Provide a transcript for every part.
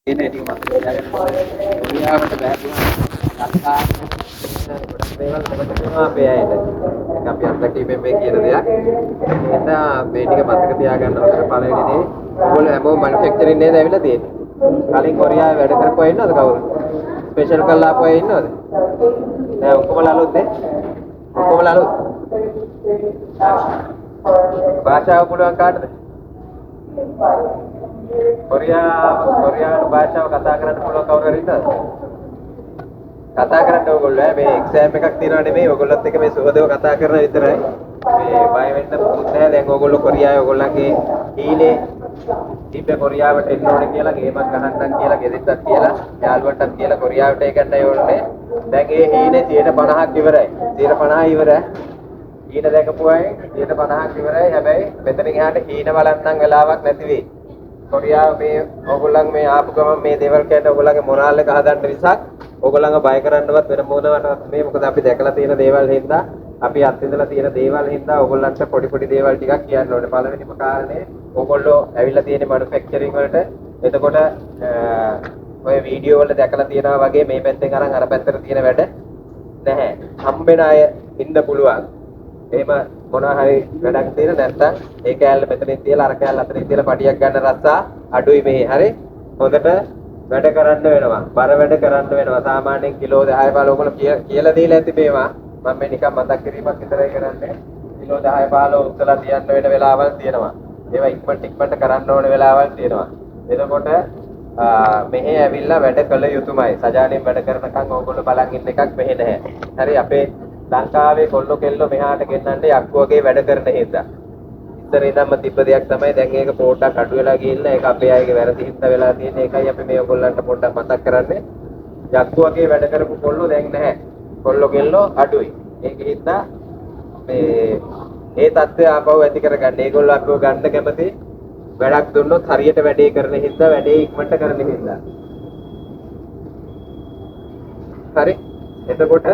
ini di mata tiagaan kuliah pada baru kata ගොඩක් දේවල් මතක වෙනවා අපේ අයට. ඒක අපි අත්දැකීමෙන් මේ කියන දෙයක්. එන්න මේ ටික මතක තියාගන්න හොඳට පළවෙනි දේ. ඔයගොල්ලෝ හැමෝම මැනුෆැක්චරින් නේද ඇවිල්ලා තියෙන්නේ. කලින් කොරියාවේ වැඩ කරපු අය ඉන්නවද කවුරු? ස්පෙෂල් කරලා ආපු අය ඉන්නවද? නෑ ඔක්කොම ලලුත්නේ. ඔක්කොම ලලුත්. භාෂාව පුළුවන් කාටද? කොරියානු භාෂාව කතා කරන්න පුළුවන් කවුරු හරි ඉන්නවද? කතා කරන්න ඕගොල්ලෝ මේ එක්සෑම් එකක් තියනවා නෙමෙයි ඕගොල්ලොත් එක්ක මේ සුවදව කතා කරන විතරයි මේ බය වෙන්න මොකුත් නැහැ දැන් ඕගොල්ලෝ කොරියාවේ ඕගොල්ලන්ගේ ඊනේ ඉන්න කොරියාවට එන්න ඕනේ කියලා ගේමක් ගහන්නත් කියලා ගෙදෙට්ටත් කියලා යාළුවන්ටත් කියලා කොරියාවට ඒකන්නයි ඕනේ දැන් ඒ හීනේ 50%ක් ඉවරයි 50% ඉවරයි ඊට දැකපු අය 50%ක් ඉවරයි හැබැයි මෙතනින් එහාට හීන බලන්නම් වෙලාවක් නැති වෙයි කොරියාව මේ ඕගොල්ලන් මේ ආපු ගමන් මේ දේවල් කියන්නේ ඕගොල්ලන්ගේ මොරාල් එක හදන්න විසක් ඕගොල්ලන්ව බය කරන්නවත් වෙන මොනවටවත් මේ මොකද අපි දැකලා තියෙන දේවල් හින්දා අපි අත්විඳලා තියෙන දේවල් හින්දා ඕගොල්ලන්ට පොඩි පොඩි දේවල් ටිකක් කියන්න ඕනේ පළවෙනිම කාරණේ ඕගොල්ලෝ ඇවිල්ලා තියෙන මැනුෆැක්චරින් වලට එතකොට ඔය වීඩියෝ වල දැකලා තියෙනවා වගේ මේ පැත්තෙන් අරන් අර පැත්තට තියෙන වැඩ නැහැ හම්බෙන අය ඉන්න පුළුවන් එහෙම මොනවා හරි වැඩක් තියෙන නැත්නම් ඒ කෑල්ල මෙතනින් තියලා අර කෑල්ල අතරින් තියලා පඩියක් ගන්න රස්සා අඩුයි මේ හරි හොඳට වැඩ කරන්න වෙනවා බර වැඩ කරන්න වෙනවා සාමාන්‍යයෙන් කිලෝ 10 15 ඔයගොල්ලෝ කියලා දීලා ඇති මේවා මම මේ නිකන් මතක් කිරීමක් විතරයි කරන්නේ කිලෝ 10 15 උත්තලා තියන්න වෙන වෙලාවල් තියෙනවා ඒවා ඉක්මනට කරන්න ඕන වෙලාවල් තියෙනවා එතකොට මෙහෙ ඇවිල්ලා වැඩ කළ යුතුමයි සජාණයෙන් වැඩ කරනකම් ඕගොල්ලෝ බලන් ඉන්න එකක් මෙහෙ නැහැ හරි අපේ ලංකාවේ කොල්ලෝ කෙල්ලෝ මෙහාට ගෙන්නන්නේ යක්කු වගේ වැඩ කරන හින්දා. ඉතින් ඉඳන්ම තිබ්බ දෙයක් තමයි දැන් ඒක පොඩ්ඩක් අඩු වෙලා ගිහිල්ලා ඒක අපේ අයගේ වැරදි හින්දා වෙලා තියෙන එකයි අපි මේ ඔයගොල්ලන්ට පොඩ්ඩක් මතක් කරන්නේ. යක්කු වගේ වැඩ කරපු කොල්ලෝ දැන් නැහැ. කොල්ලෝ කෙල්ලෝ අඩුයි. ඒක හින්දා මේ தත්ත්වය ආපහු ඇති කරගන්න. ඒගොල්ලෝ අපිව ගන්න කැමති වැඩක් දුන්නොත් හරියට වැඩේ කරන හින්දා වැඩේ ඉක්මනට කරන හින්දා. හරි. එතකොට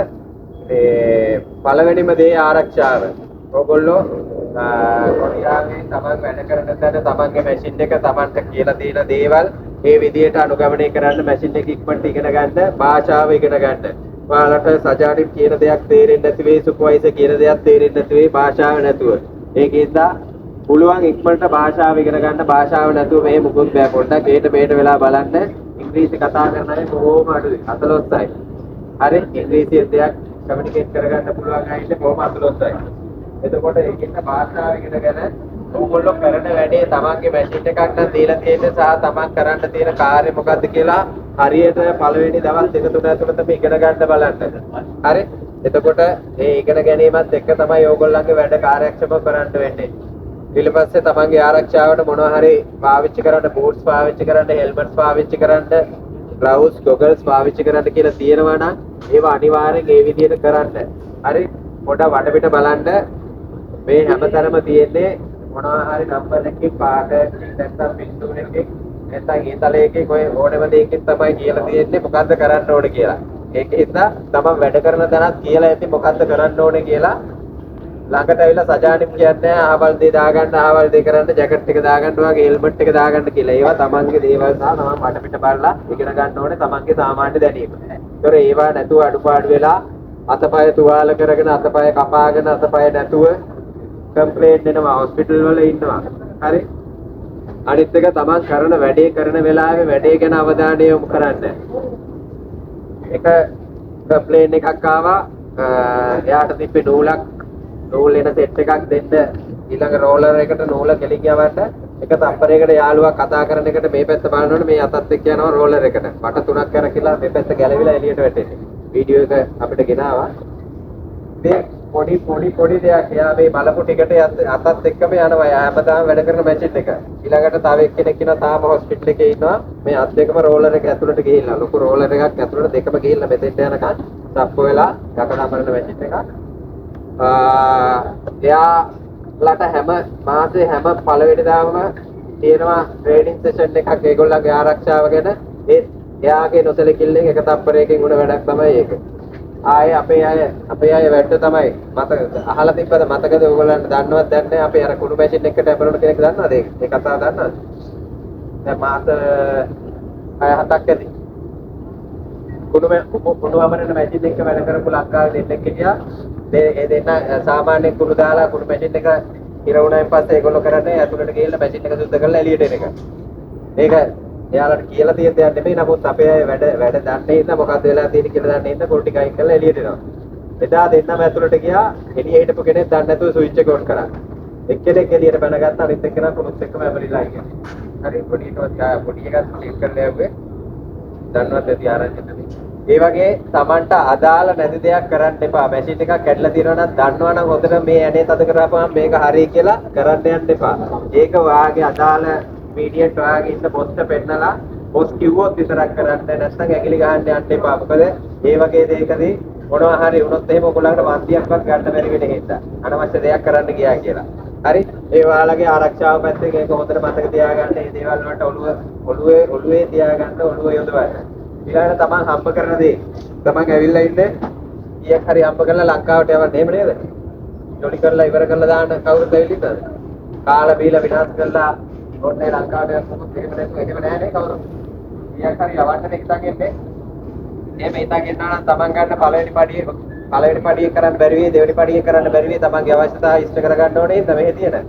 පළවෙනිම දේ ආරක්ෂාව. ඕගොල්ලෝ කොරියාවේ තමන් වැඩ කරන තැන තමන්ගේ මැෂින් එක තමන්ට කියලා දෙන දේවල් ඒ විදිහට අනුගමනය කරන්න මැෂින් එක ඉක්මනට ඉගෙන ගන්න, භාෂාව ඉගෙන ගන්න. ඔයාලට සජානින් කියන දෙයක් තේරෙන්නේ නැති වෙයි, සුපර්වයිසර් කියන දෙයක් තේරෙන්නේ නැති වෙයි භාෂාව නැතුව. ඒකෙන්ද පුළුවන් ඉක්මනට භාෂාව ඉගෙන ගන්න. භාෂාව නැතුව මේ මුකුත් බෑ. පොඩ්ඩක් ඒට මේට වෙලා බලන්න. ඉංග්‍රීසි කතා කරන අය බොහොම අඩුයි. 14යි. හරි ඉංග්‍රීසියෙන් දෙයක් කමියුනිකේට් කරගන්න පුළුවන් අයිනේ බොහොම අතුලොස්සයි. එතකොට ඒකෙන් භාෂාව ඉගෙනගෙන ඕගොල්ලෝ කරන වැඩේ තමන්ගේ මැෂින් එකක් නම් දීලා තියෙන්නේ සහ තමන් කරන්න තියෙන කාර්යය මොකද්ද කියලා හරියට පළවෙනි දවස් දෙක තුන ඇතුළතම ඉගෙන ගන්න බලන්න. හරි? එතකොට මේ ඉගෙන ගැනීමත් එක්ක තමයි ඕගොල්ලන්ගේ වැඩ කාර්යක්ෂම කරන්න වෙන්නේ. ඊට පස්සේ තමන්ගේ ආරක්ෂාවට මොනවා හරි පාවිච්චි කරන්න බූට්ස් පාවිච්චි කරන්න හෙල්මට්ස් පාවිච්චි කරන්න ග්ලව්ස් ගොගල්ස් පාවිච්චි කරන්න කියලා තියෙනවා නම් ඒවා අනිවාර්යෙන් ඒ විදිහට කරන්න. හරි? පොඩ්ඩක් වටපිට බලන්න මේ හැමතැනම තියෙන්නේ මොනවා හරි නම්බර් එකකින් පාට නැත්නම් පින්තූර එකකින් නැත්නම් ඊතලයකින් ඔය ඕනෙම දෙයකින් තමයි කියලා තියෙන්නේ මොකද්ද කරන්න ඕනේ කියලා. ඒකෙන්ද තමන් වැඩ කරන තැනත් කියලා ඇති මොකද්ද කරන්න ඕනේ කියලා ළඟට ඇවිල්ලා සජානින් කියන්නේ ආවල් දෙය දාගන්න ආවල් දෙය කරන්න ජැකට් එක දාගන්න වගේ හෙල්මට් එක දාගන්න කියලා. ඒවා තමන්ගේ දේවල් සහ තමන් වටපිට බලලා ඉගෙන ගන්න ඕනේ තමන්ගේ සාමාන්‍ය දැනීම. ඒතොර ඒවා නැතුව අඩුපාඩු වෙලා අතපය තුවාල කරගෙන අතපය කපාගෙන අතපය නැතුව කම්ප්ලේන්ට් එනවා හොස්පිටල් වල ඉන්නවා. හරි? අනිත් එක තමන් කරන වැඩේ කරන වෙලාවේ වැඩේ ගැන අවධානය යොමු කරන්න. එක කම්ප්ලේන්ට් එකක් ආවා එයාට තිබ්බේ නූල් එන සෙට් එකක් දෙන්න ඊළඟ රෝලර් එකට නූල කෙලින් යවන්න එක තප්පරයකට යාළුවා කතා කරන එකට මේ පැත්ත බලනකොට මේ අතත් එක්ක යනවා රෝලර් එකට. වට තුනක් කරකිලා මේ පැත්ත ගැලවිලා එළියට වැටෙන්නේ. වීඩියෝ එක අපිට ගෙනාවා. මේ පොඩි දෙයක් එයා මේ බලපු ටිකට අතත් එක්කම යනවා. එයා හැමදාම වැඩ කරන මැෂින් එක. ඊළඟට තව එක්කෙනෙක් ඉන්නවා තාම හොස්පිටල් එකේ ඉන්නවා. මේ අත් දෙකම රෝලර් එක ඇතුළට ගිහිල්ලා ලොකු රෝලර් එකක් ඇතුළට දෙකම ගිහිල්ලා මෙතෙන්ට යනකම් සප්පු වෙලා යකඩ අමරන මැෂින් එකක්. එයාලට හැම මාසේ හැම පළවෙනිදාම තියෙනවා ට්‍රේනින් සෙෂන් එකක් ඒගොල්ලන්ගේ ආරක්ෂාව ගැන. ඒ එයාගේ නොසලකිල්ලෙන් එක තප්පරයකින් උන වැඩක් තමයි ඒක. ආයේ අපේ අය වැඩ තමයි මතක අහලා තිබ්බද මතකද ඕගොල්ලන්ට දන්නවද දන්නේ අපේ අර කුණු මැෂින් එකට ඇපරුණ කෙනෙක් දන්නවද ඒ කතාව දන්නවද? දැන් මාස 6-7ක් ඇති. කුණු වමරන මැෂින් එක වැඩ කරපු ලංකාවේ දෙන්නෙක් හිටියා. ඒ දෙන්න සාමාන්‍ය කුණු දාලා කුණු මැෂින් එක ඉර වුණායින් පස්සේ ඒගොල්ලෝ කරන්නේ ඇතුළට ගිහිල්ලා මැෂින් එක සුද්ධ කරලා එළියට එන එක. මේක එයාලට කියලා තියෙන දෙයක් නෙමෙයි. නමුත් අපේ අය වැඩ දන්නේ ඉන්න මොකක්ද වෙලා තියෙන්නේ කියලා දන්නේ ඉන්න පොල් ටික අයින් කරලා එළියට එනවා. එදා දෙන්නම ඇතුළට ගියා. එළියේ හිටපු කෙනෙක් දන්නේ නැතුව ස්විච් එක ඔන් කරා. එක්කෙනෙක් එළියට පැනගත්තා අනිත් එක්කෙනා කුණුත් එක්කම ඇමරිලා ගියා. හරි පොඩි එකක් ක්ලික් කරලා යවුවේ. දන්නවත් ඇති ආරංචිත දෙයක්. ඒ වගේ Tamanට අදාළ නැති දෙයක් කරන්න එපා. මැෂින් එකක් කැඩලා තියෙනවා නම් දන්නවනම් හොඳට මේ ඇනේ තද කරාපුවම මේක හරියි කියලා කරන්න යන්න එපා. ඒක වාගේ අදාළ මීඩියට් වාගේ ඉන්න බොස්ට පෙන්නලා බොස් කිව්වොත් විතරක් කරන්න නැත්නම් ඇඟිලි ගහන්න යන්න එපා. මොකද ඒ වගේ දෙයකදී මොනවා හරි වුණොත් එහෙම ඔයගොල්ලන්ට වන්දියක්වත් ගන්න බැරි වෙන හින්දා අනවශ්‍ය දෙයක් කරන්න ගියා කියලා. හරි ඒ ඔයාලගේ ආරක්ෂාව පැත්තෙන් ඒක හොඳට මතක තියාගන්න. මේ දේවල් වලට ඔළුවේ තියාගන්න ඔළුව යොදවන්න. ඊළඟට තමන් හම්බ කරන දේ තමන් ඇවිල්ලා ඉන්නේ ඊයක් හරි හම්බ කරලා ලංකාවට යවන්න එහෙම නේද? ජොලි කරලා ඉවර කරලා දාන්න කවුරුත් ඇවිල්ලා ඉන්නද? කාලා බීලා විනාශ කරලා ඕනේ ලංකාවට යන්නකොත් එහෙම නෑනේ කවුරුත්. ඊයක් හරි යවන්න එක්තන් එන්නේ. එහෙම ඉතින් ගෙන්නා නම් තමන් ගන්න පළවෙනි පඩිය කරන්න බැරි වෙයි දෙවෙනි පඩිය කරන්න බැරි වෙයි තමන්ගේ අවශ්‍යතාවය ඉෂ්ට කරගන්න ඕනේ නේද මෙහෙ තියෙන.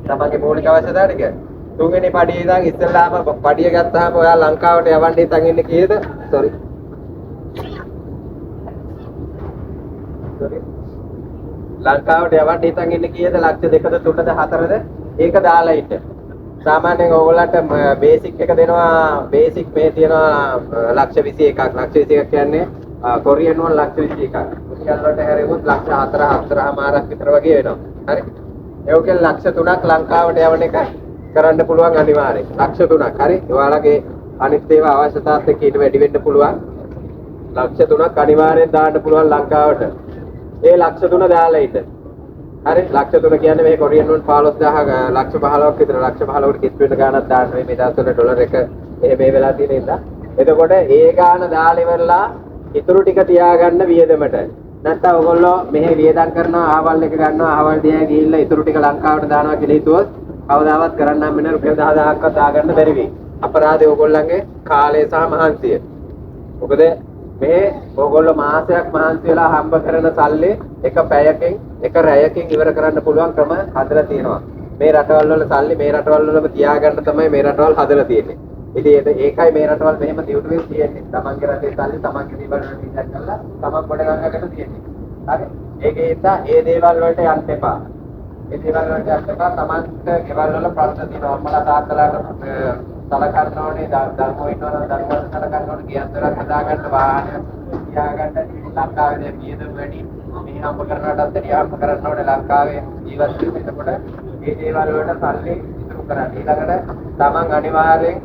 තමන්ගේ මූලික අවශ්‍යතාවය ටික. තුන්වෙනි පඩියේ ඉඳන් ඉස්සෙල්ලාම පඩිය ගත්තාම ඔයා ලංකාවට යවන්න ඉතින් ඉන්නේ කීයද? sorry. ලංකාවට යවන්න ඉතින් ඉන්නේ කීයද? ලක්ෂ 2ද 3ද 4ද? ඒක දාලා ඉන්න. සාමාන්‍යයෙන් ඕගොල්ලන්ට බේසික් එක දෙනවා බේසික් මේ තියෙනවා ලක්ෂ 21ක්. ලක්ෂ 21ක් කියන්නේ කොරියන් වල ලක්ෂ 21ක්. රුපියල් වලට හැරෙවොත් ලක්ෂ 4-4මාරක් විතර වගේ වෙනවා. හරි. ඒකෙන් ලක්ෂ 3ක් ලංකාවට යවන එක කරන්න පුළුවන් අනිවාර්යෙන්. ලක්ෂ 3ක්. හරි. ඔයාලගේ අනිත් ඒවා අවශ්‍යතාවත් එක්ක ඊට වැඩි වෙන්න පුළුවන්. ලක්ෂ 3ක් අනිවාර්යෙන් දාන්න පුළුවන් ලංකාවට. ඒ ලක්ෂ 3 දාලා ඉන්න. හරි. ලක්ෂ 3 කියන්නේ මේ කොරියන් වල 15000 ලක්ෂ 15ක් විතර ලක්ෂ 15කට කිස් වෙන ගාණක් දාන්න මේ දවස්වල ඩොලර් එක එහෙම වෙලා තියෙන ඉඳලා. එතකොට ඒ ගාණ දාලා ඉවරලා ඉතුරු ටික තියාගන්න වියදමට. නැත්නම් ඔයගොල්ලෝ මෙහෙ වියදම් කරනවා ආවල් එක ගන්නවා ආවල් දිහා ගිහිල්ලා ඉතුරු ටික ලංකාවට දානවා කියලා හිතුවොත් කවදාවත් කරන්න හම්බ වෙන රුපියල් 10000ක්වත් දාගන්න බැරි වෙයි. අපරාධය ඕගොල්ලන්ගේ කාලය සහ මහන්සිය. මොකද මේ ඕගොල්ලෝ මාසයක් මහන්සි වෙලා හම්බ කරන සල්ලි එක පැයකින් එක රැයකින් ඉවර කරන්න පුළුවන් ක්‍රම හදලා තියෙනවා. මේ රටවල් වල සල්ලි මේ රටවල් වලම තියාගන්න තමයි මේ රටවල් හදලා තියෙන්නේ. ඉතින් ඒකයි මේ රටවල් මෙහෙම දියුණුවෙන් තියෙන්නේ. තමන්ගේ රටේ සල්ලි තමන්ගේ දේවල් වලට ඉඳන් කරලා තමන් කොට ගන්නකට තියෙන්නේ. හරි. ඒකේ ඉඳලා ඒ දේවල් වලට යන්න එපා. ඒ දේවල් වලට යන්න එපා. තමන්ට ගෙවල් වල ප්‍රශ්න තියෙනවා. අම්මලා තාත්තලාට සලකන්න ඕනේ ධර්මෝ ඉන්නවනම් ධර්මවල සලකන්න ඕනේ. ගියත් වලක් හදාගන්න වාහන තියාගන්න ලංකාවේ වියදම් වැඩි. මේ හම්බ කරනටත් වැඩි හම්බ කරන්න ඕනේ ලංකාවේ ජීවත් වෙනකොට මේ දේවල් වලට සල්ලි ඉතුරු කරන්න. ඊළඟට තමන් අනිවාර්යෙන්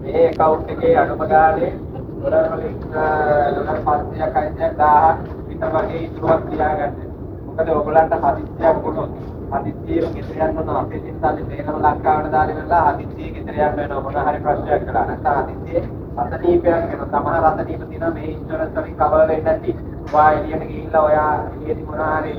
මේ account එකේ අනුම ගානේ ඩොලර් වලින් ඩොලර් 500ක් 1000ක් විතර වගේ ඉතුරුවක් තියාගන්න. මොකද ඔයගලන්ට හදිස්සියක් වුණොත් හදිස්සියෙම ගෙදර යන්න ඕන අපේ සිතාලේ තේරම ලංකාවට දාලා ඉවරලා හදිස්සියෙ ගෙදර යන්න වෙනවා මොන හරි ප්‍රශ්නයක් කළා. නැත්නම් හදිස්සියෙ අතනීපයක් වෙනවා. සමහර අතනීප තියෙනවා මේ ඉන්ෂුරන්ස් වලින් කවර් වෙන්නේ නැති. ඔයා එළියට ගිහිල්ලා ඔයා එළියදී මොන හරි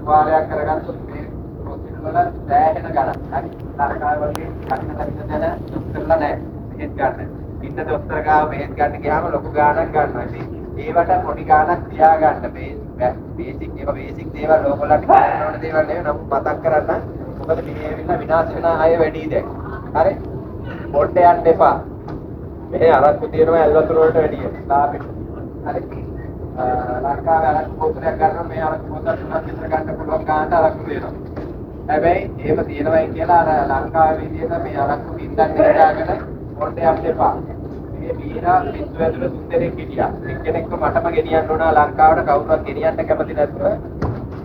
ස්වාරයක් කරගත්තොත් මේ හොස්පිටල් වල සෑහෙන ගණන්. හරි. සරකාර වලින් කන්න දැන කරලා නැහැ. මෙහෙත් ගන්න. ඉන්න දොස්තර ගාව මෙහෙත් ගන්න ගියාම ලොකු ගාණක් ගන්නවා. ඉතින් ඒවට පොඩි ගාණක් තියාගන්න. බේසික් දේවල් ඕගොල්ලන්ට කරන්න ඕන දේවල් නෙවෙයි. නමුත් මතක් කරන්න. මොකද මේ ඇවිල්ලා විනාශ වෙන අය වැඩි දැන්. හරි. පොඩ්ඩ යන්න එපා. මේ අරක්කු තියෙනවා ඇල් වතුර වලට වැඩිය. ලාභෙට. හරි. ලංකාවේ අරක්කු පොතරයක් ගන්නවා මේ අරක්කු පොතක් තුනක් විතර ගන්න පුළුවන් ගානට අරක්කු දෙනවා. හැබැයි එහෙම තියෙනවයි කියලා අර ලංකාවේ විදියට මේ අරක්කු බින්දක් දාගෙන පොඩ්ඩ යන්න එපා. මේ බීරා පිටු ඇතුළේ තුන් දෙනෙක් හිටියා. එක්කෙනෙක්ව මටම ගෙනියන්න ඕන ලංකාවට කවුරුවත් ගෙනියන්න කැමති නැතුව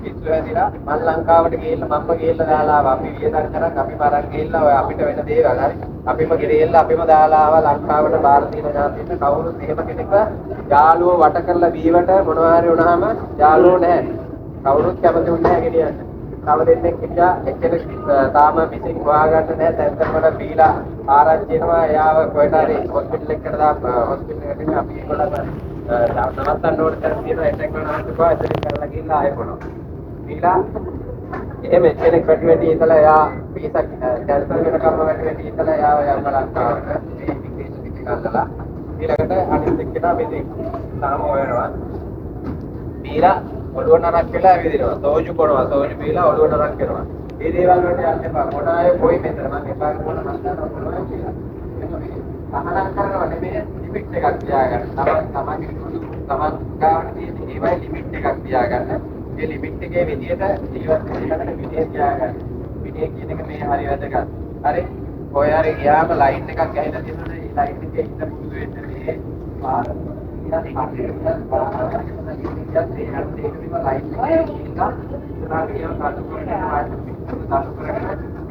පිටු ඇදිලා මම ලංකාවට ගිහිල්ලා මම්ම ගිහිල්ලා දාලා ආවා. අපි වියදම් කරන් අපි බරක් ගිහිල්ලා ඔය අපිට වෙන දේවල් හරි. අපිම ගෙනියලා අපිම දාලා ආවා ලංකාවට බාර දීලා ඥාතින්න කවුරුත් එහෙම කෙනෙක්ව යාළුවෝ වට කරලා බීවට මොනවා හරි වුණාම යාළුවෝ නැහැ. කවුරුත් කැමති වුණේ නැහැ ගෙනියන්න. තව දෙන්නෙක් හිටියා එක්කෙනෙක් තාම මිසින් හොයාගන්න නැහැ. දැන්තරමට බීලා ආරංචි වෙනවා. එයාව කොහෙට හරි හොස්පිටල් එකකට හොස්පිටල් එකට අපි ඒගොල්ලන්ව නවත්තන්න ඕන තැන තියෙනවා. එතෙක් වෙනවා එතන කරලා ගිහිල්ලා ආයෙ කොනවා. බීලා එහෙම කෙනෙක් වැඩි ඉතලා එයා පීසක් කැන්සල් වෙනකම්ම වැඩි ඉතලා එයාව යන්න ලංකාවට මේ ඉංග්‍රීසි ගන්නලා ඊළඟට අනිත් එක්කෙනා මෙතෙක් තාම හොයනවා. බීලා ඔළුව නරක් වෙලා ඇවිදිනවා. සෝජු කරනවා. සෝජු බීලා ඔළුව නරක් කරනවා. මේ දේවල් වලට යන්න එපා. මොන අය කොයි මෙතන මම එපා කරන මම දන්නවා මොනවද කියලා. සහනක් කරනවා නෙමෙයි ලිමිට් එකක් තියාගන්න. තමන්ගේ තමන් ගාවට තියෙන ඒවයි ලිමිට් එකක් තියාගන්න. මේ ලිමිට් එකේ විදියට ජීවත් වෙන්න විදිය තියාගන්න. විදිය කියන එක මේ හරි වැදගත්. හරි. ඔය හරි ගියාම ලයින් එකක් ගහලා තියෙනවනේ. ඒ ලයින් එකේ ඉන්න පුදු වෙන්නේ මේ පාර. ඊට පස්සේ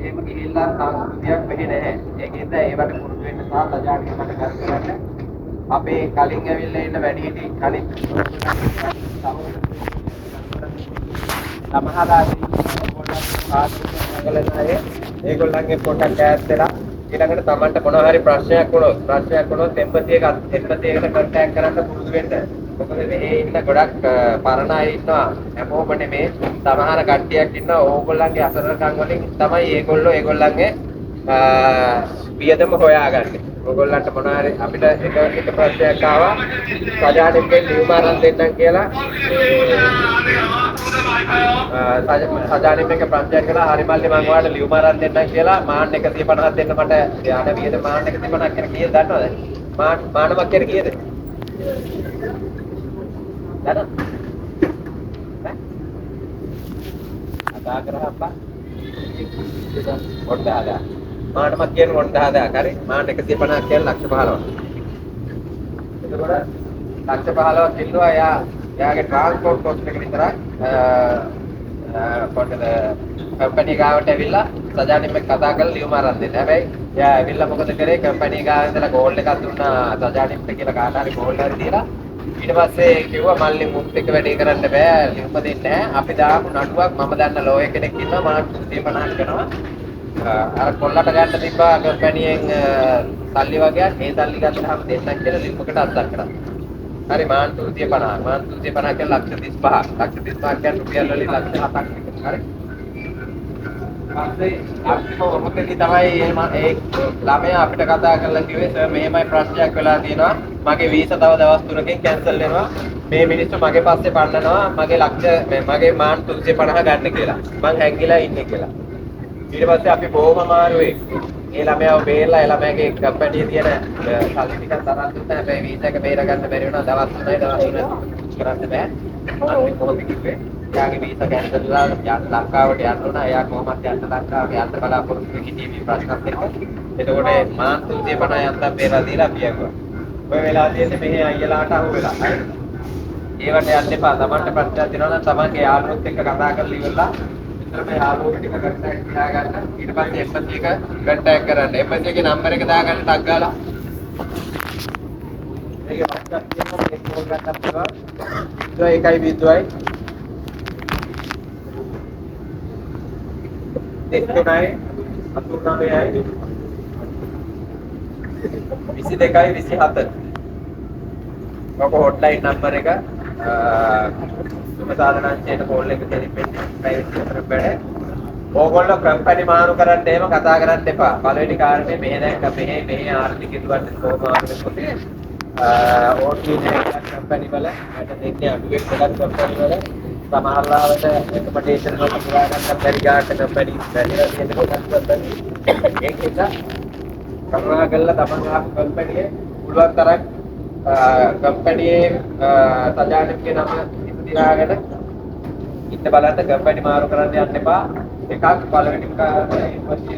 එහෙම ගිහිල්ලා සංස්කෘතියක් වෙන්නේ නැහැ. ඒකෙන්ද ඒවට පුරුදු වෙන්න සහ සජාතීයකට ගන්න කරන්න. අපේ කලින් ඇවිල්ලා ඉන්න වැඩිහිටි කලින් සමහර ඒගොල්ලන්ගේ පොඩක් ඈත් වෙලා ඊළඟට Tamanට මොනවා හරි ප්‍රශ්නයක් වුණොත් එම්පතියකට කන්ටැක්ට් කරන්න පුරුදු වෙන්න. මොකද මේ ඉන්න ගොඩක් පරණ අය ඉන්නවා. හැමෝම නෙමේ. සමහර කට්ටියක් ඉන්නවා ඕගොල්ලන්ගේ අසරණකම් වලින් තමයි ඒගොල්ලන්ගේ වියදම හොයාගන්නේ. ඕගොල්ලන්ට මොනවා හරි අපිට එක ප්‍රශ්නයක් ආවා. සජානෙන්ගෙන් ලියුම අරන් දෙන්නම් කියලා සජානෙන් එක ප්‍රශ්නයක් කළා. හරි මල්ලි මම ඔයාලට ලියුම අරන් දෙන්නම් කියලා මාන්න 150ක් දෙන්න මට යන වියද මාන්න 150ක් කියන කීයද දන්නවද? මානමක් කියන කීයද? දන්නවද? අදා කරහප්පා. ඔඩ්ඩාලා. මානමක් කියන 10000ක් හරි. මාන්න 150ක් කියන ලක්ෂ 15ක්. එතකොට ලක්ෂ 15ක් කිල්ලුවා එයාගේ ට්‍රාන්ස්පෝර්ට් කොස්ට් එක විතරයි පොඩ්ඩද කම්පැනි ගාවට ඇවිල්ලා සජානින් එක්ක කතා කරලා ලියුම අරන් දෙන්න. හැබැයි එයා ඇවිල්ලා මොකද කරේ කම්පැනි ගාව ඉඳලා ගෝල්ඩ් එකක් දුන්නා සජානින්ට කියලා කාට හරි ගෝල්ඩ් හරි දීලා ඊට පස්සේ කිව්වා මල්ලි මුත් එක වැඩේ කරන්න බෑ ලියුම දෙන්නේ නැහැ. අපි දාමු නඩුවක් මම දන්න ලෝයර් කෙනෙක් ඉන්නවා මාත් 350ක් කරනවා. අර කොල්ලට ගන්න තිබ්බා කම්පැනියෙන් සල්ලි වගේ ඒ සල්ලි ගත්තාම දෙන්නම් කියලා ලියුමකට අත්දැක කරා. හරි මාන් 350 කියලා ලක්ෂ 35ක් කියන්නේ රුපියල් වලින් ලක්ෂ 7ක් හරි. පස්සේ අපිට මොකදදී තමයි ඒ ළමයා අපිට කතා කරලා කිව්වේ සර් මෙහෙමයි ප්‍රශ්නයක් වෙලා තියෙනවා. මගේ වීසා තව දවස් 3කින් කැන්සල් වෙනවා. මේ මිනිස්සු මගේ පස්සේ පන්නනවා මගේ මාන් 350 ගන්න කියලා. මං හැංගිලා ඉන්නේ කියලා. ඊට පස්සේ අපි බොහොම අමාරුවේ ඒ ළමයාව බේරලා ඒ ළමයාගේ කම්පැනියේ තියෙන සල්ලි ටිකක් තරම් දුන්නා. හැබැයි වීසා එක බේර ගන්න බැරි වුණා. දවස් 3යි දවස් 3ක් කරන්න බෑ. අපි කොහොමද කිව්වේ? එයාගේ වීසා කැන්සල් වෙලා ලංකාවට යන්න උනා. එයා කොහොමද යන්න ලංකාවට යන්න බලාපොරොත්තු වෙ කිව්වේ ප්‍රශ්නත් එක්ක. එතකොට මාන් 350 යන්තම් බේරලා දීලා අපි යනවා. ඔය වෙලාවේදී මෙහි අයියලාට අහු වෙලා. ඒවට යන්න එපා. Tamanට ප්‍රශ්නයක් තියෙනවා නම් Tamanගේ යාළුවොත් එක්ක කතා කරලා ඉවරලා මේ ආලෝක ටික කන්ටැක්ට් තියාගන්න. ඊට පස්සේ එම්පති එක කන්ටැක්ට් කරන්න. එම්පති එකේ නම්බර එක දාගන්න ටක් ගාලා. මේකේ WhatsApp එකේ මේ කෝල් ගන්න පුළුවන්. 0102යි 39යි 22යි 27. ඔක හොට්ලයින් නම්බර එක සාධනාංශයට කෝල් එක දෙලිපෙන්නේ ප්‍රයිවසි එකට බැහැ. ඕගොල්ලෝ කම්පැනි මාරු කරන්න එහෙම කතා කරන්න එපා. පළවෙනි කාරණේ මෙහෙ දැක්ක මෙහෙ ආර්ථික දුරට කොහොම ආවද පොතේ. ඕටී නේ කම්පැනි වල වැඩ දෙන්නේ අඩුවෙන් ගොඩක් කම්පැනි වල සමහරවිට රෙකමෙන්ඩේෂන් වල පුරා ගන්න බැරි ගාට කම්පැනි වැඩිලා තියෙන ගොඩක් කම්පැනි. ඒක නිසා කරුණා කරලා තමන් ආපු කම්පැනියේ පුළුවන් තරම් කම්පැනියේ සජානකේ නම ඉතිරාගෙන ඉන්න බලන්න කම්පැනි මාරු කරන්න යන්න එපා. එකක් පළවෙනිම කාරණේ ඉන්වස්ට්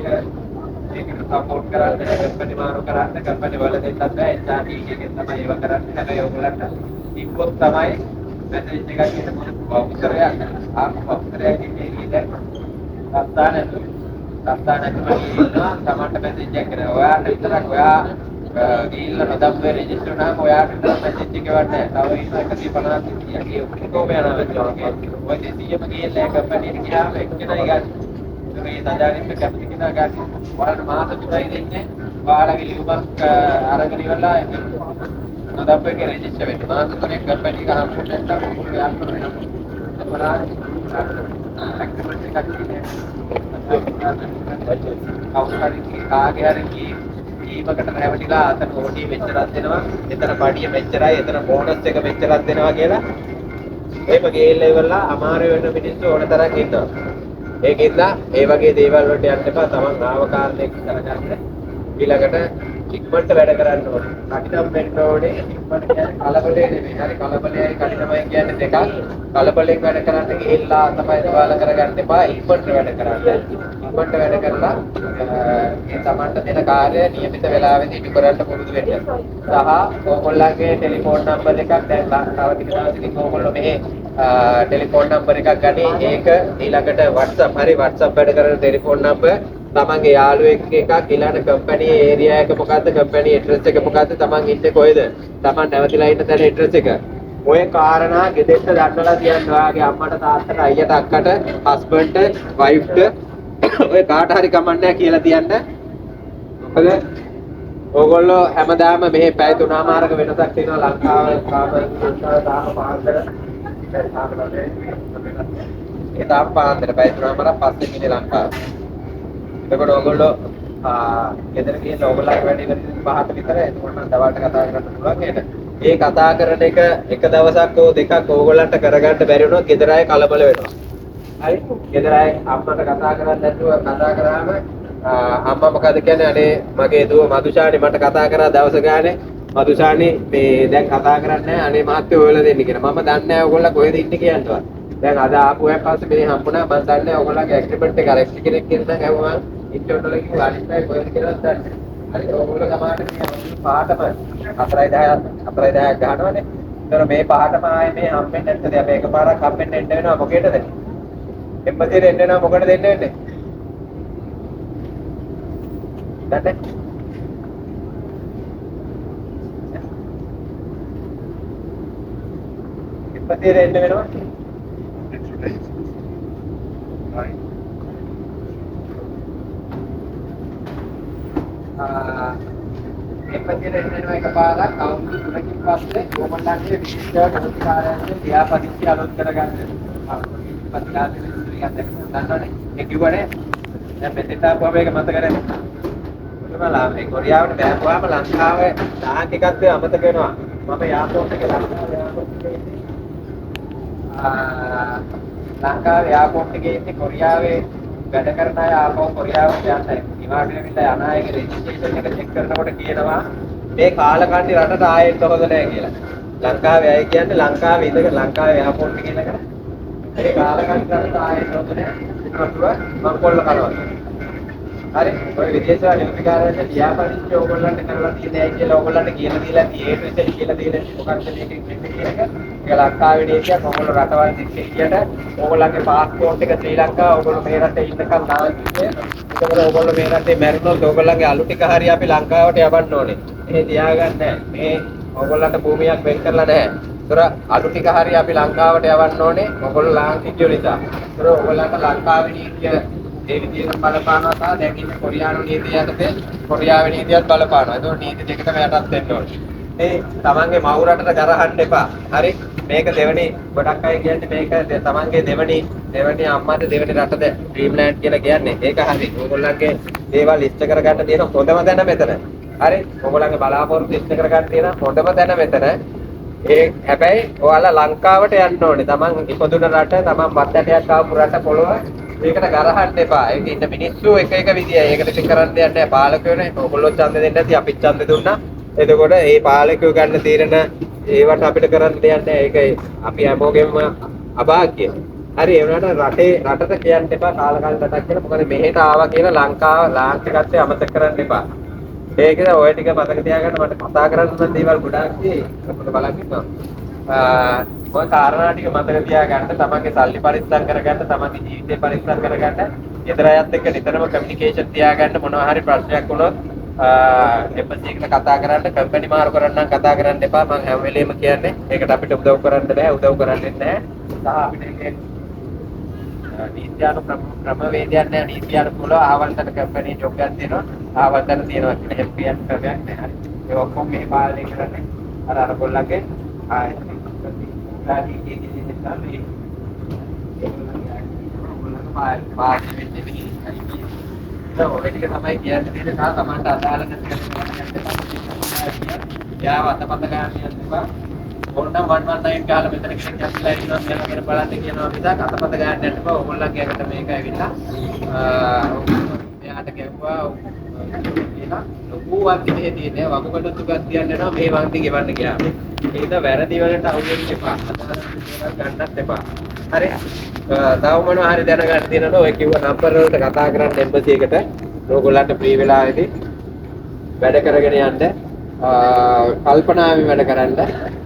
ඒකට සපෝට් කරන්න කම්පැනි මාරු කරන්න කම්පැනි වල දෙන්නත් බෑ. HRD එකෙන් තමයි ඒව කරන්නේ. හැබැයි ඔයගොල්ලන්ට ඉක්කොත් තමයි මැසේජ් එකක් එන්න ඔෆිසරයක් ඔෆිසරයක් ඉන්නේ රස්තානක ඉන්නවා තමන්ට මැසේජ් එකක් කරනවා. ඔයාට විතරක් ඔයා ගිහිල්ලා නොදම්බේ රෙජිස්ටර් වුණාම ඔයාට විතර මැසේජ් එක වඩන්නේ. තව ඉන්න 150 යකේ ඔක්කොම යනවා වෙනවා. ඔය 200ම ගිහිල්ලා කම්පැනිට ගියාම එක්කෙනයි ගන්න. මේ සජානින්ම කැපිටි කෙනා ගන්න. ඔයාලට මාස 3යි දෙන්නේ. ඔයාලගේ ලියුමක් අරගෙන ඉවරලා නොදම්බේ රෙජිස්ටර් වෙන්න. මාස 3ක් කම්පැනි එක හම්බුනේ නැත්නම් ඔයාලට වෙනවා. කවුරුහරි කාගේ හරි ටීමකට රැවටිලා අතන ඕටි මෙච්චරක් දෙනවා එතන පඩිය මෙච්චරයි එතන බෝනස් එක මෙච්චරක් දෙනවා කියලා එහෙම ගිහිල්ලා ඉවරලා අමාරු වෙන මිනිස්සු ඕන තරම් ඉන්නවා ඒකින්ද ඒ වගේ දේවල් වලට යන්න එපා තමන් ආව කාරණේ කරගන්න ඊළඟට ඉක්මනට වැඩ කරන්න ඕනේ. කටිනම් වෙන්න ඕනේ. ඉක්මනට කියන්නේ කලබලේ නෙමෙයි. හරි කලබලයයි කටිනමයි කියන්නේ දෙකක්. කලබලෙන් වැඩ කරන්න ගිහිල්ලා තමයි දේවාල කරගන්න එපා. ඉක්මනට වැඩ කරන්න. ඉක්මනට වැඩ කරලා මේ Tamanට දෙන කාර්යය નિયમિત වේලාවෙදී ඉටු කරන්න පුරුදු වෙන්න. සහ ඕගොල්ලන්ගේ ටෙලිෆෝන් නම්බර් එකක් දැන් තව ටික දවසකින් ඕගොල්ලෝ මේ ටෙලිෆෝන් නම්බර් එකක් ගනි. ඒක ඊළඟට WhatsApp හරි WhatsApp වැඩ කරන ටෙලිෆෝන් නම්බර් තමන්ගේ යාළුවෙක් එකක් ඊළඟ කම්පැනි ඒරියා එක මොකද්ද කම්පැනි ඇඩ්‍රස් එක මොකද්ද තමන් ඉන්නේ කොහෙද තමන් නැවතිලා ඉන්න තැන ඇඩ්‍රස් එක ඔය කාරණා ගෙදෙට්ට දන්නලා තියන්න ඔයාගේ අම්මට තාත්තට අයියට අක්කට හස්බන්ඩ්ට වයිෆ්ට ඔය කාට හරි කමන්නේ කියලා තියන්න මොකද ඕගොල්ලෝ හැමදාම මෙහි පැය 3මාරක වෙනසක් තියෙනවා ලංකාවේ තාම පාන්දර ඒ තාම පාන්දර පැය 3මාරක් පස්සේ ඉන්නේ ලංකාවේ එතකොට ඔයගොල්ලෝ ගෙදර ගිහින් ඔයගොල්ලන්ගේ වැඩ ඉවර 5ට විතර එතකොට නම් දවල්ට කතා කරන්න පුළුවන් නේද? ඒ කතා කරන එක දවසක් හෝ දෙකක් ඕගොල්ලන්ට කරගන්න බැරි වුණොත් ගෙදර අය කලබල වෙනවා. හරි? ගෙදර අය අම්මට කතා කරන්නේ නැතුව කතා කරාම අම්මා මොකද කියන්නේ අනේ මගේ දුව මදුෂානි මට කතා කරා දවස ගානේ මදුෂානි මේ දැන් කතා කරන්නේ නැහැ අනේ මහත්තයෝ ඔයලා දෙන්න කියලා. මම දන්නේ නැහැ ඔයගොල්ලෝ කොහෙද ඉන්නේ කියන්නවත්. දැන් අද ආපුවෙන් පස්සේ මේ හම්බුණා මම දන්නේ නැහැ ඔයගොල්ලන්ගේ ඇග්‍රීමන්ට් එක අරෙක්ට් කෙනෙක් කියන ගමන් ඉන්ටර්නල් එකේ අනිත් අය කොහෙද කියලා දන්නේ. හරි ඔයගොල්ලෝ සමානට මේ පාටම 4:10ක් ගන්නවනේ. ඒතර මේ පාටම ආයේ මේ හම්බෙන්නේ නැත්නම් දැන් මේක පාරක් හම්බෙන්න එන්න වෙනවා මොකේද? එම්බසියට එන්න වෙනවා මොකටද එන්න වෙන්නේ? දන්නේ? එම්බසියට එන්න වෙනවා. එපතිර එන්නෙනවා එකපාරක් අවුරුදු 3කින් පස්සේ ඕගොල්ලන්ගේ විශේෂ කර්මකාරයන්ගේ ක්‍රියාපදිච්ච අලුත් කරගන්න. ප්‍රතිලාභ විශ්ලේෂණයක් දන්නවනේ. ඒ කිව්වනේ දැන් මෙතෙන්ට ආපුවම මේක මතක නැහැ. මොකද මේ කොරියාවට බෑපුවාම ලංකාවේ ටාක් එකක් අමතක වෙනවා. මම යාපෝට් එකේ ලංකාවේ යාපෝට් එකේ ඉන්නේ කොරියාවේ වැඩ කරන අය ආපහු කොරියාවට යන්නේ. ඉමාට වෙලා යන අයගේ රෙජිස්ට්‍රේෂන් එක චෙක් කරනකොට කියනවා මේ කාලකන්ණි රටට ආයෙත් හොද නැහැ කියලා. ලංකාවේ අය කියන්නේ ලංකාවේ ඉඳගෙන ලංකාවේ එයාපෝට් එකේ ඉඳගෙන මේ කාලකන්ණි රටට ආයෙත් හොද නැහැ. ඒකතුව මංකොල්ල කරනවා. හරි. ඔය විදේශ නිලධාරීන්ට ලියාපදිංචි ඕගොල්ලන්ට කරලා තියෙන්නේ කියලා ඕගොල්ලන්ට කියලා දීලා තියෙන්නේ කියලා දීලා මොකක්ද මේකෙන් වෙන්නේ කියන එක. ඒක ලංකාවේ නීතියක් ඕගොල්ලෝ රටවල් දෙකේ ඕගොල්ලන්ගේ පාස්පෝර්ට් එක ශ්‍රී ලංකාව ඕගොල්ලෝ මේ රටේ ඉන්නකම් නාස්තිය. ඒකවල ඕගොල්ලෝ මේ රටේ මැරුණොත් ඕගොල්ලන්ගේ අලු ටික හරිය අපි ලංකාවට යවන්න ඕනේ. එහෙ තියාගන්න නැහැ. මේ ඕගොල්ලන්ට භූමියක් වෙන් කරලා නැහැ. ඒතර අලු ටික හරිය අපි ලංකාවට යවන්න ඕනේ. ඕගොල්ලෝ ලාංකිකයෝ නිසා. ඒතර ඕගොල්ලන්ට ලංකාවේ නීතිය ඒ විදිහට බලපානවා සහ දැන් ඉන්නේ කොරියානු නීතිය යටතේ කොරියාවේ නීතියත් බලපානවා. ඒක නීති දෙකටම යටත් වෙන්න ඕනේ. මේ තමන්ගේ මව් රටට ගරහන්න එපා. හරි? මේක දෙවෙනි ගොඩක් අය කියන්නේ මේක තමන්ගේ දෙවෙනි අම්මාට දෙවෙනි රටද ඩ්‍රීම්ලෑන්ඩ් කියලා කියන්නේ. ඒක හරි. ඕගොල්ලන්ගේ දේවල් ඉෂ්ට කරගන්න තියෙන හොඳම තැන මෙතන. හරි? ඕගොල්ලන්ගේ බලාපොරොත්තු ඉෂ්ට කරගන්න තියෙන හොඳම තැන මෙතන. ඒ හැබැයි ඔයාලා ලංකාවට යන්න ඕනේ. තමන් ඉපදුන රට, තමන් මත්යටයක් ආපු රට පොළොව ඒකට ගරහන්න එපා. ඒක ඉන්න මිනිස්සු එක විදියයි. ඒකට ඉතින් කරන්න දෙයක් නැහැ. පාලකයෝනේ. ඕගොල්ලෝ ඡන්ද දෙන්න ඇති අපිත් ඡන්ද දුන්නා. එතකොට මේ පාලකයෝ ගන්න තීරණ ඒවට අපිට කරන්න දෙයක් නැහැ. ඒක අපි හැමෝගෙම අභාග්‍ය. හරි ඒ වුණාට රටට කියන්න එපා කාලකන්ණි රටක් කියලා. මොකද මෙහෙට ආවා කියලා ලංකාව ලාංකිකත්වය අමතක කරන්න එපා. ඒකද ඔය ටික මතක තියාගන්න මට කතා කරන්න නම් දේවල් ගොඩාක් තියෙයි. අපිට බලන්න ඉන්නවා. ඔය කාරණා ටික මතක තියාගන්න තමන්ගේ සල්ලි පරිස්සම් කරගන්න තමන්ගේ ජීවිතේ පරිස්සම් කරගන්න ගෙදර අයත් එක්ක නිතරම කමියුනිකේෂන් තියාගන්න මොනවා හරි ප්‍රශ්නයක් වුණොත් එම්බසි එකට කතා කරන්න කම්පැනි මාරු කරන්න කතා කරන්න එපා මම හැම වෙලෙම කියන්නේ ඒකට අපිට උදව් කරන්න බෑ උදව් කරන්නේ නැහැ සහ අපිට ඒකේ නීත්‍යානු ක්‍රමවේදයක් නැහැ නීත්‍යානුකූලව ආවල්තන කම්පැනි ජොබ් එකක් දෙනවා ආවල්තන තියනවා කියලා හෙල්ප් එකක් කරගන්න නැහැ හරි ඒ ඔක්කොම මේ පාලනය කරන්නේ අර ගොල්ලන්ගේ ඔය ටික තමයි කියන්න තියෙන්නේ. තා තමන්ට අදාළ නැති කෙනෙක් යාව අතපත ගන්න යන්න එපා. ඕනනම් 119 ගාලා මෙතන කෙනෙක් ඇස්ලා ඉන්නවා මෙයා ගැන බලන්න කියනවා මිසක් අතපත ගන්න යන්න එපා. ඕගොල්ලන්ගේ අකට මේක ඇවිල්ලා එයාට ගැව්වා කියලා ලොකු වන්දිනේ තියෙන්නේ වකුගඩු තුගක් තියන්න යනවා මේ වන්දි ගෙවන්න ගියාම. ඒක වැරදි වලට අවු වෙන්න එපා. ගන්නත් එපා. හරි. තව මොනවා හරි දැනගන්න තියෙනවද? ඔය කිව්ව නම්බර වලට කතා කරන්න එම්බසි එකට. ඕගොල්ලන්ට ෆ්‍රී වෙලාවේදී වැඩ කරගෙන යන්න. කල්පනාවෙන් වැඩ කරන්න.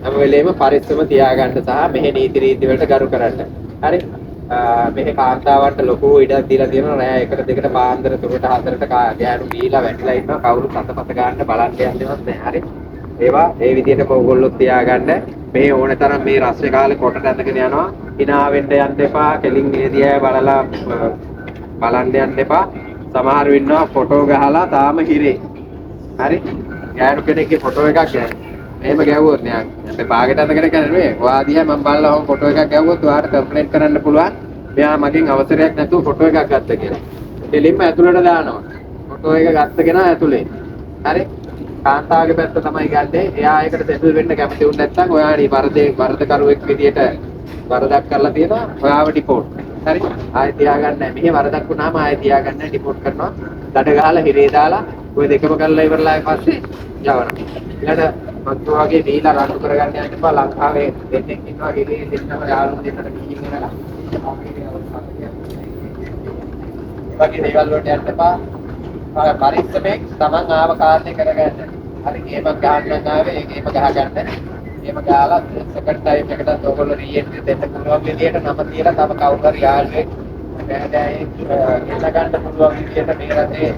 හැම වෙලේම පරිස්සම තියාගන්න සහ මෙහි නීති රීති වලට ගරු කරන්න. හරි. මෙහි කාන්තාවන්ට ලොකු ඉඩක් දීලා තියෙනවා. රෑ 1ට 2ට පාන්දර 3ට 4ට ගෑනු බීලා වැටිලා ඉන්නවා. කවුරුත් අතපත ගන්න බලන්න යන්නේවත් නැහැ. හරි. ඒවා ඒ විදිහටම ඕගොල්ලෝ තියාගන්න. මේ ඕන තරම් මේ රස්නේ කාලේ කොට ඇඳගෙන යනවා. hina වෙන්න යන්න එපා. කෙලින් එදියා බලලා බලන්න යන්න එපා. සමහරව ඉන්නවා ෆොටෝ ගහලා තාම හිරේ. හරි. ගෑනු කෙනෙක්ගේ ෆොටෝ එකක් ගන්න. එහෙම ගැව්වොත් නෑ. අපි පාගෙට අඳගෙන කරන්නේ නෙවෙයි. ඔයා දිහා මම බලලා ඔහොම ෆොටෝ එකක් ගැව්වොත් ඔයාට කම්ප්ලේන්ට් කරන්න පුළුවන්. මෙයා මගෙන් අවසරයක් නැතුව ෆොටෝ එකක් ගත්ත කියලා. දෙලින්ම ඇතුළට දානවා. ෆොටෝ එක ගත්ත කෙනා ඇතුලේ. හරි. කාන්තාවගේ පැත්ත තමයි ගන්නේ. එයා ඒකට සෙටල් වෙන්න කැමති වුණ නැත්නම් ඔයාට වරදකරුවෙක් විදියට වරදක් කරලා තියෙනවා. ඔයාව ඩිපෝට්. හරි. ආයෙ තියාගන්න නැහැ. මෙහි වරදක් වුණාම ආයෙ තියාගන්න නැහැ. ඩිපෝට් කරනවා. දඩ ගහලා හිරේ දාලා ඔය දෙකම කරලා ඉවරලා පස්සේ යවනවා. ඊළඟ මත්තු වගේ දීලා රණ්ඩු කරගන්න යන්න එපා. ලංකාවේ දෙන්නෙක් ඉන්නවා හිරේ දෙන්නම යාළුවෝ දෙන්නට ගිහින් ඉඳලා වගේ දේවල් වලට යන්න එපා. පරිස්සමෙන් තමන් ආව කාර්යය කරගන්න. හරි ගේමක් ගන්න ආවේ ඒ ගේම ගහගන්න. ගේම ගහලා සෙකන්ඩ් ටයිම් එකටත් ඔයගොල්ලෝ රීඑන්ට්‍රි දෙන්න පුළුවන් විදියට නම තියලා තම කවුරු හරි යාළුවෙක් බෑදෑයෙක් ඉන්න ගන්න පුළුවන් විදියට මේ රටේ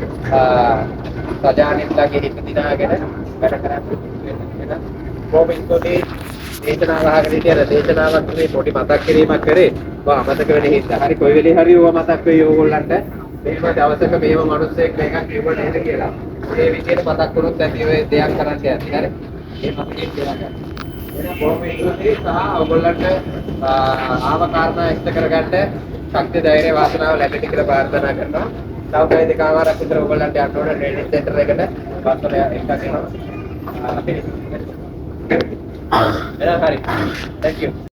සජානිත්ලාගේ හිත දිනාගෙන වැඩ කරන්න වෙන කොමින්තෝනේ දේශනාව අහගෙන ඉතින් දේශනාවක් මේ පොඩි මතක් කිරීමක් කරේ. ඔය අමතක වෙන හින්දා. හරි කොයි වෙලේ හරි ඔය මතක් වෙයි ඕගොල්ලන්ට. මේව දවසක මේව මිනිස්සෙක් මේකක් කියව නේද කියලා. ඒ විදිහට මතක් වුණොත් ඇති ඔය දෙයක් කරන්න යන්නේ. හරි. මේ මතකෙන් කියලා ගන්න. එන කොමින්තෝනේ සහ ඕගොල්ලන්ට ආව කාරණා ඉෂ්ට කරගන්න ශක්තිය ධෛර්ය වාසනාව ලැබෙන්න කියලා ප්‍රාර්ථනා කරනවා. තව පැය දෙකමාරක් විතර ඔයගොල්ලන්ට යන්න ඕන ට්‍රේනින් සෙන්ටර් එකට වස්තුව එකක් යනවා. එහෙනම් හරි. Thank you.